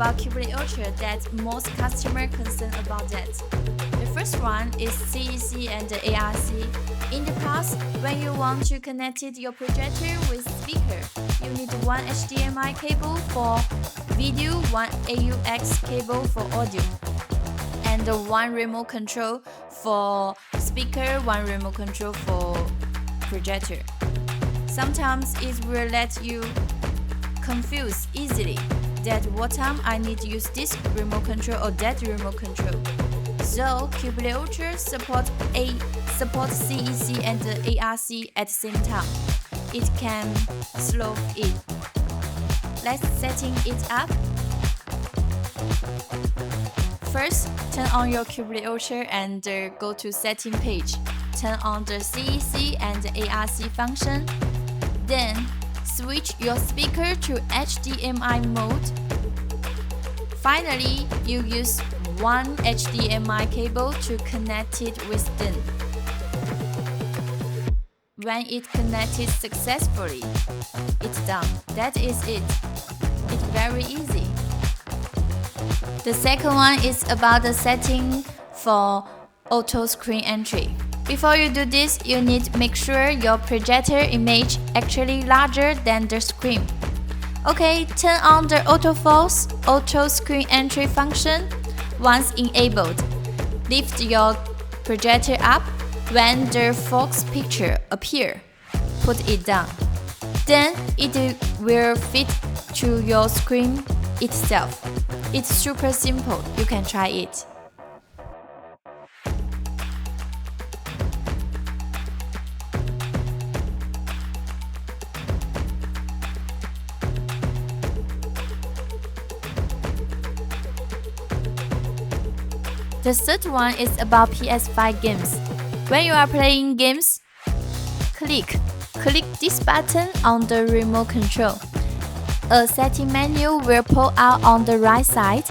about Cubelite Ultra that most customers concerned about that. The first one is CEC and ARC. In the past, when you want to connect your projector with speaker, you need one HDMI cable for video, one AUX cable for audio, and one remote control for speaker, one remote control for projector. Sometimes it will let you confuse easily that what time I need to use this remote control or that remote control. So Cubelite Ultra supports CEC and ARC at the same time. It can slow it. Let's setting it up. First, turn on your Cubelite Ultra and go to setting page. Turn on the CEC and ARC function. Then switch your speaker to HDMI mode. Finally, you use one HDMI cable to connect it with them. When it connected successfully, it's done. That is it. It's very easy. The second one is about the setting for auto screen entry. Before you do this, you need to make sure your projector image actually larger than the screen. Okay, turn on the autofocus auto screen entry function. Once enabled, lift your projector up. When the focus picture appears, put it down. Then it will fit to your screen itself. It's super simple. You can try it. The third one is about PS5 games. When you are playing games, click this button on the remote control. A setting menu will pull out on the right side.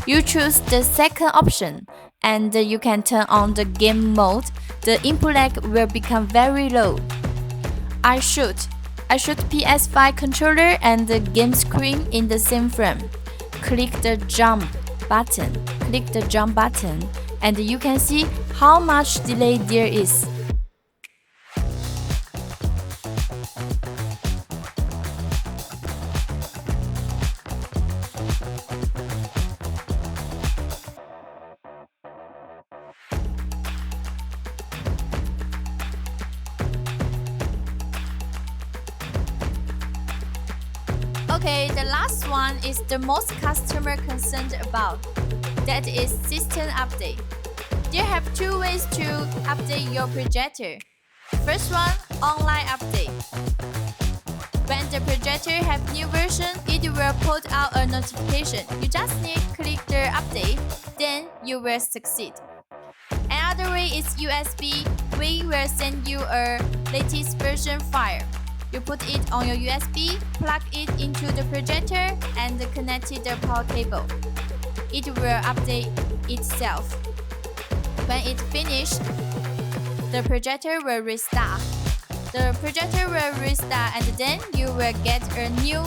You choose the second option and you can turn on the game mode. The input lag will become very low. I shoot PS5 controller and the game screen in the same frame. Click the jump button. And you can see how much delay there is. Okay, the last one is the most customer concerned about. That is system update. There have two ways to update your projector. First one, online update. When the projector have new version, it will put out a notification. You just need to click the update, then you will succeed. Another way is USB. We will send you a latest version file. You put it on your USB, plug it into the projector, and connect the power cable. It will update itself. When it's finished, the projector will restart. The projector will restart and then you will get a new